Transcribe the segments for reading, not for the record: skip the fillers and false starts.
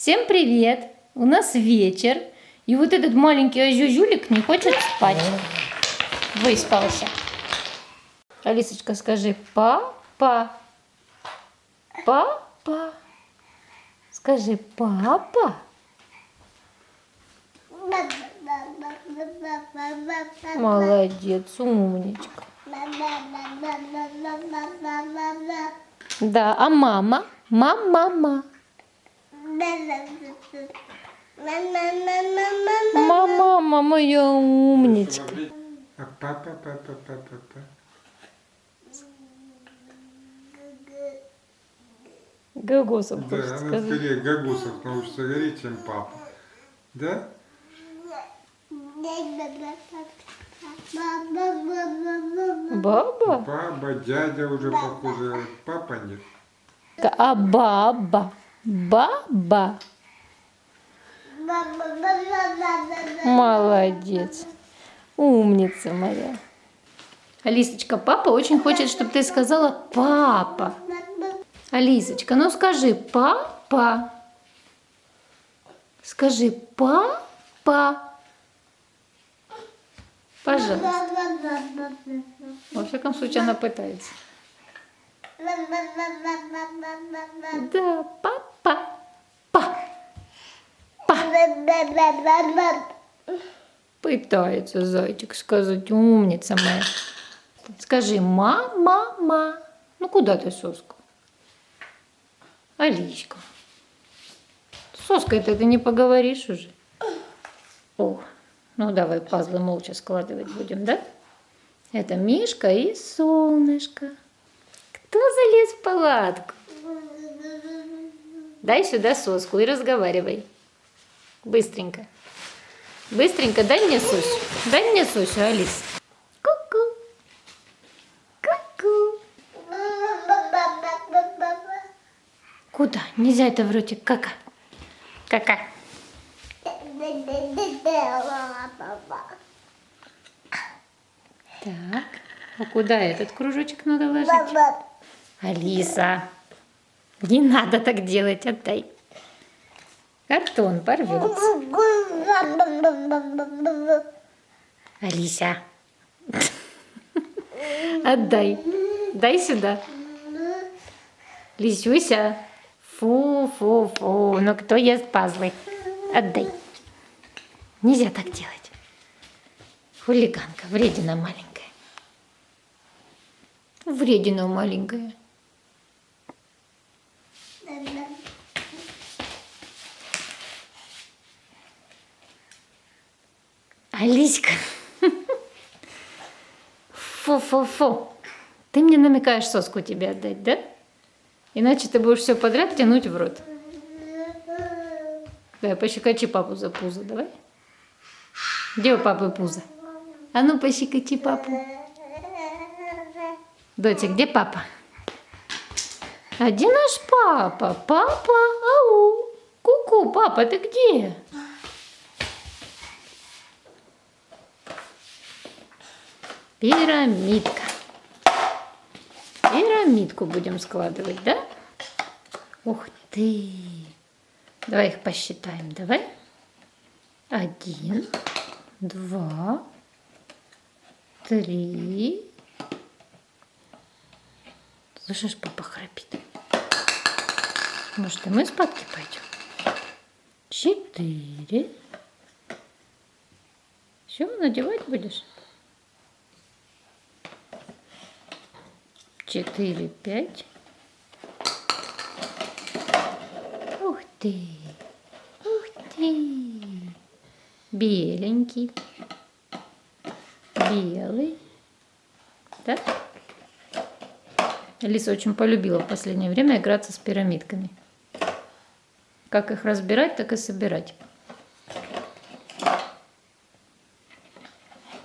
Всем привет! У нас вечер. И вот этот маленький азюзюлик не хочет спать. Выспался. Алисочка, скажи папа. Папа. Скажи папа. Молодец, умничка. Да, а мама? Мама. Мама моя умничка. А папа. Гогосов Да, хочет она сказать. скорее Гагусов научится говорить, чем папа. Да? Баба? Баба, дядя уже похоже, папа нет. А баба? Баба? Молодец. Умница моя. Алисочка, папа очень хочет, чтобы ты сказала папа. Алисочка, ну скажи папа. Скажи папа. Пожалуйста. Во всяком случае, она пытается. Да, папа. Пытается зайчик сказать, умница моя. Скажи мама. Ну куда ты соску? Аличка. С соской-то ты не поговоришь уже. О, ну давай пазлы молча складывать будем, да? Это Мишка и Солнышко. Кто залез в палатку? Дай сюда соску и разговаривай. Быстренько. Быстренько дай мне Сосю. Дай мне Сосю, Алис. Ку-ку. Ку-ку. Куда? Нельзя это в ротик. Кака. Кака. Так. А куда этот кружочек надо ложить? Алиса. Не надо так делать. Отдай. Картон порвется. Алися. Отдай. Дай сюда. Лисюся. Фу. Ну кто ест пазлы? Отдай. Нельзя так делать. Хулиганка, вредина маленькая. Вредина маленькая. Алиська. Фу. Ты мне намекаешь соску тебе отдать, да? Иначе ты будешь все подряд тянуть в рот. Давай, пощекочи папу за пузо, давай. Где у папы пузо? А ну, пощекочи папу. Дотя, где папа? А где наш папа? Папа, ау. Ку-ку, папа, ты где? Пирамидка. Пирамидку будем складывать, да? Ух ты. Давай их посчитаем, давай. 1, 2, 3. Слышишь, папа храпит. Может, и мы спадки пойдем? 4. Все, надевать будешь? 4, 5. Ух ты. Беленький. Белый. Да? Алиса очень полюбила в последнее время играться с пирамидками. Как их разбирать, так и собирать.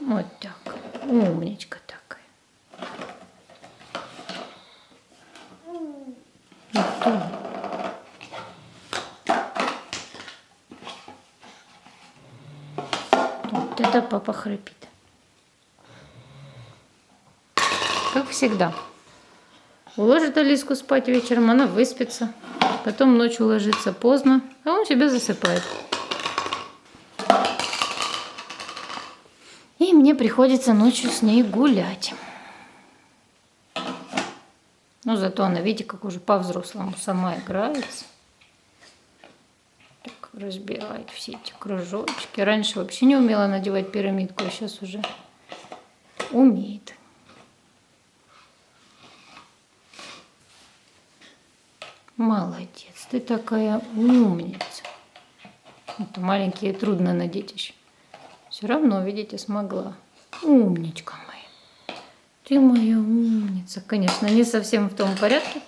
Вот так. Умничка такая. Вот это папа храпит. Как всегда. Уложит Алиску спать вечером, она выспится. Потом ночью ложится поздно, а он себя засыпает. И мне приходится ночью с ней гулять. Но зато она, видите, как уже по-взрослому сама играется. Так, разбирает все эти кружочки. Раньше вообще не умела надевать пирамидку, а сейчас уже умеет. Молодец, ты такая умница. Это маленькие трудно надеть еще. Все равно, видите, смогла. Умничка моя. Ты моя умница. Конечно, не совсем в том порядке,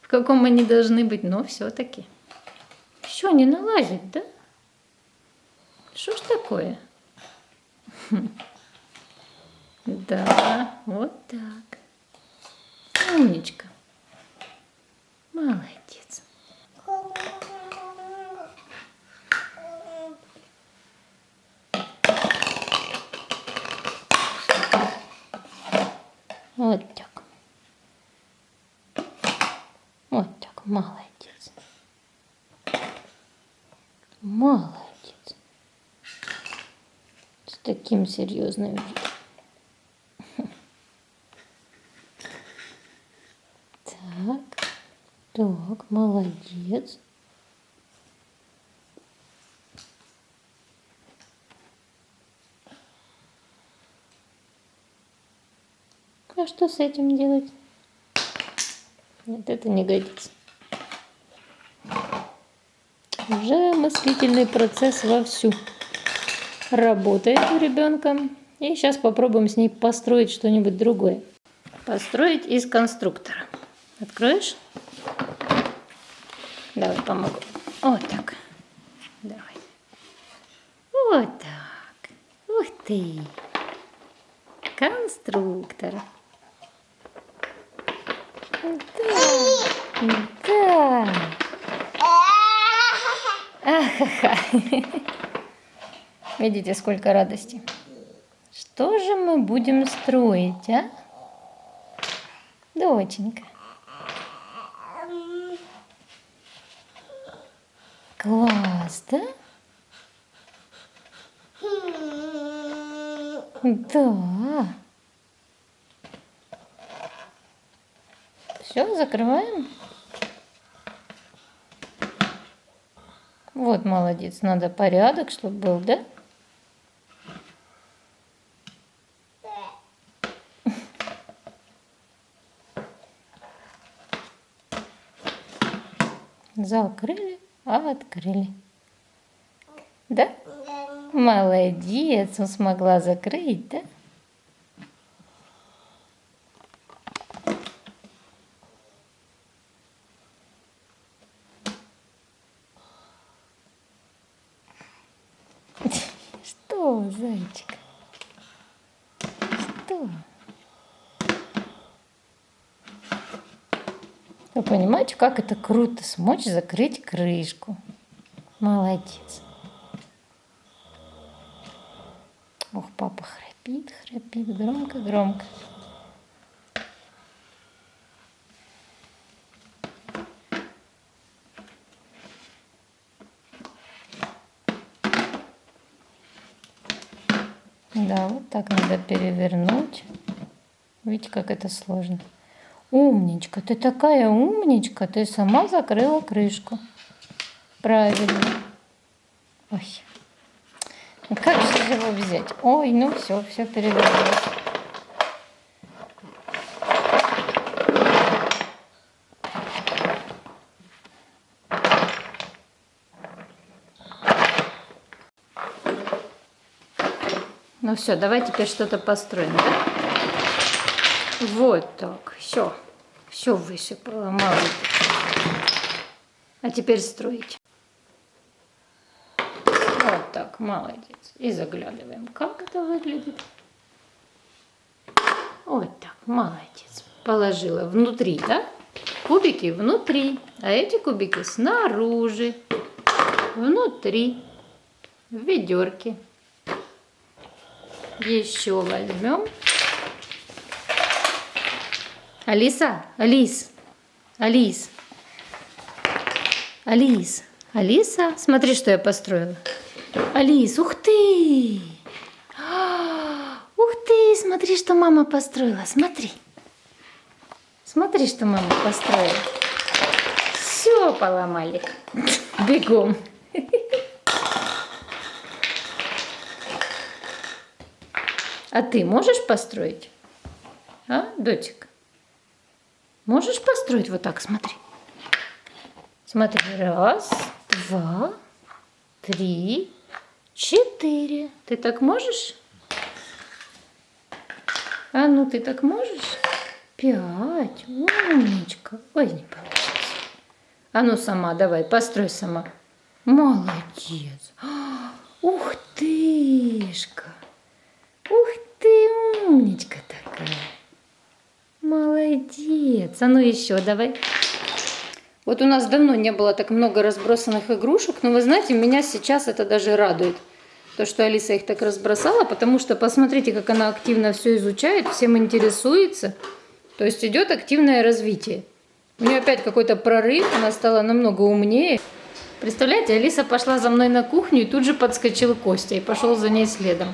в каком они должны быть, но все-таки. Все, не налазит, да? Что ж такое? Да, вот так. Умничка. Молодец. Вот так. Вот так. Молодец. Молодец. С таким серьезным видом. Так. Так, молодец. А что с этим делать? Нет, это не годится. Уже мыслительный процесс вовсю работает у ребенка. И сейчас попробуем с ней построить что-нибудь другое. Построить из конструктора. Откроешь? Давай помогу. Вот так. Давай. Вот так. Ух ты. Конструктор. Да. Да. Ахаха. Видите, сколько радости. Что же мы будем строить, а? Доченька. Класс, да? Да. Все, закрываем. Вот молодец, надо порядок, чтобы был, да? Закрыли, а открыли. Да? Молодец, он смогла закрыть, да? Что, зайчик? Что? Вы понимаете, как это круто смочь закрыть крышку? Молодец. Ох, папа храпит, храпит, громко, громко. Да, вот так надо перевернуть. Видите, как это сложно. Умничка, ты такая умничка, ты сама закрыла крышку. Правильно. Ой. Ну как же его взять? Ой, ну все перевернулось. Ну все, давай теперь что-то построим, да? Вот так, все высыпала, молодец. А теперь строить. Вот так, молодец. И заглядываем, как это выглядит. Вот так, молодец. Положила внутри, да? Кубики внутри, а эти кубики снаружи. Внутри, в ведерке. Еще возьмем. Алис. Алис, Алиса, смотри, что я построила. Алис, ух ты! Ух ты, смотри, что мама построила, смотри. Смотри, что мама построила. Все поломали. Бегом. А ты можешь построить? А, дочек? Можешь построить вот так, смотри. Смотри, 1, 2, 3, 4. Ты так можешь? А ну, ты так можешь? 5. Умничка. Ой, не получилось. А ну, сама давай, построй сама. Молодец. Ух тышка. Ух ты, умничка такая. Молодец. А ну еще давай. Вот у нас давно не было так много разбросанных игрушек, но вы знаете, меня сейчас это даже радует. То, что Алиса их так разбросала, потому что посмотрите, как она активно все изучает, всем интересуется. То есть идет активное развитие. У нее опять какой-то прорыв, она стала намного умнее. Представляете, Алиса пошла за мной на кухню, и тут же подскочил Костя и пошел за ней следом.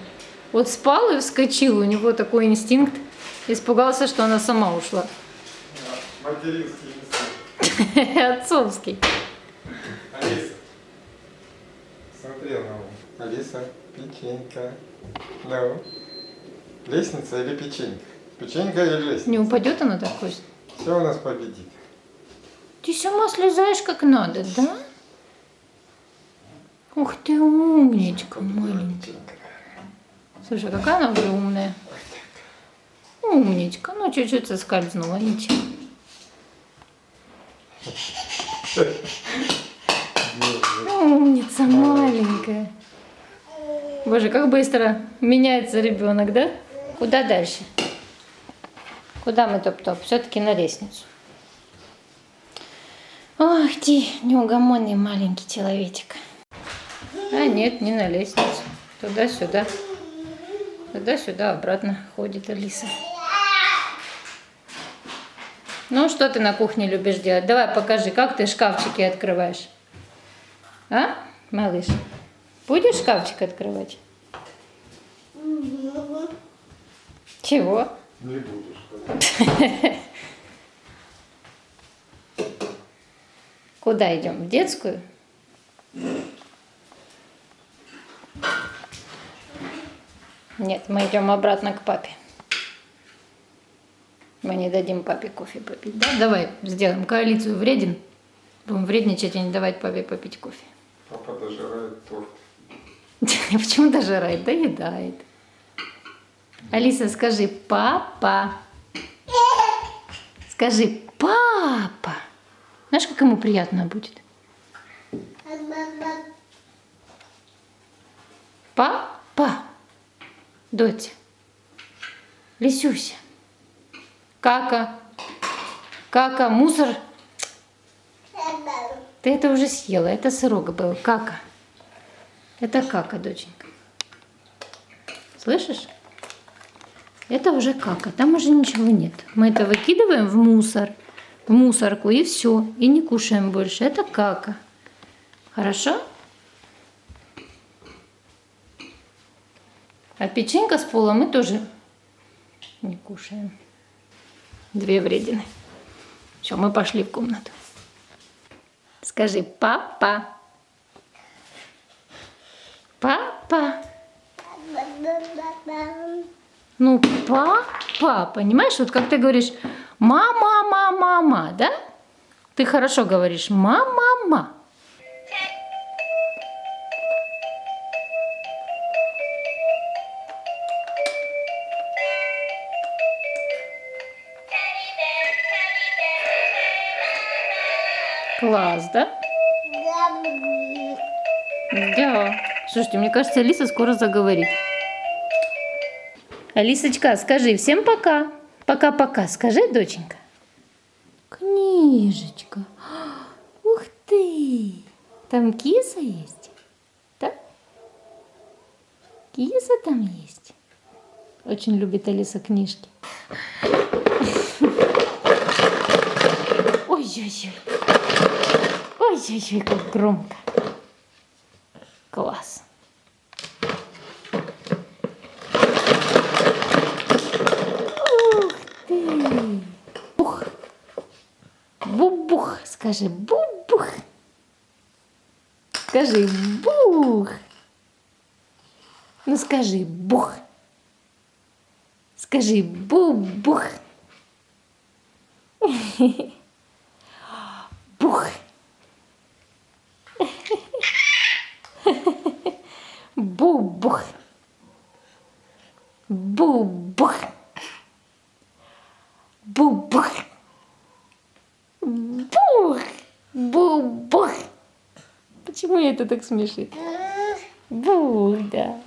Вот спал и вскочил, у него такой инстинкт, испугался, что она сама ушла. Материнский инстинкт. Отцовский. Алиса, смотри на него. Алиса, печенька. Ну, лестница или печенька? Печенька или лестница? Не упадет она так, Кость? Все у нас победит. Ты сама слезаешь как надо, да? Ух ты, умничка маленькая. Слушай, какая она уже умная. Умничка. Ну, чуть-чуть соскользнула, ничего. Умница маленькая. Боже, как быстро меняется ребенок, да? Куда дальше? Куда мы топ-топ? Все-таки на лестницу. Ох ты, неугомонный маленький человечек. А нет, не на лестницу. Туда-сюда. Туда-сюда, обратно ходит Алиса. Ну, что ты на кухне любишь делать? Давай покажи, как ты шкафчики открываешь. А, малыш? Будешь шкафчик открывать? Чего? Не будешь. Куда идем? В детскую? Нет, мы идем обратно к папе. Мы не дадим папе кофе попить, да? Давай сделаем коалицию вреден. Будем вредничать и не давать папе попить кофе. Папа дожирает торт. Почему дожирает? Доедает. Алиса, скажи папа. Скажи папа. Знаешь, как ему приятно будет? Папа. Дотя. Лисюся. Кака. Кака. Мусор. Ты это уже съела. Это сырок был. Кака. Это кака, доченька. Слышишь? Это уже кака. Там уже ничего нет. Мы это выкидываем в мусор. В мусорку и все. И не кушаем больше. Это кака. Хорошо? А печенька с пола мы тоже не кушаем. 2 вредины. Все, мы пошли в комнату. Скажи папа. Папа. Ну, папа. Понимаешь, вот как ты говоришь мама, мама, мама, да? Ты хорошо говоришь мама, мама. Класс, да? Да. Слушайте, мне кажется, Алиса скоро заговорит. Алисочка, скажи всем пока. Пока-пока. Скажи, доченька. Книжечка. Ух ты. Там киса есть? Да? Киса там есть. Очень любит Алиса книжки. Ой-ой-ой. Ой-ой-ой, как громко. Класс. Ух ты. Бух. Бубух. Скажи бубух. Скажи бух. Ну скажи бух. Скажи бубух. Бух. Бубух. Бубух. Бубух. Бух. Бубух. Почему это так смешит? Бух, да.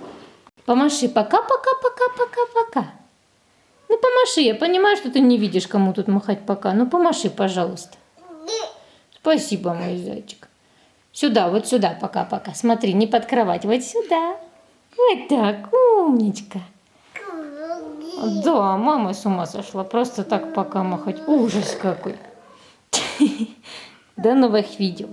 Помаши пока-пока-пока-пока-пока. Ну помаши, я понимаю, что ты не видишь, кому тут махать пока. Ну помаши, пожалуйста. Спасибо, мой зайчик. Сюда, вот сюда пока-пока. Смотри, не под кровать, вот сюда. Вот так, умничка. Да, мама с ума сошла. Просто так пока махать. Ужас какой. До новых видео.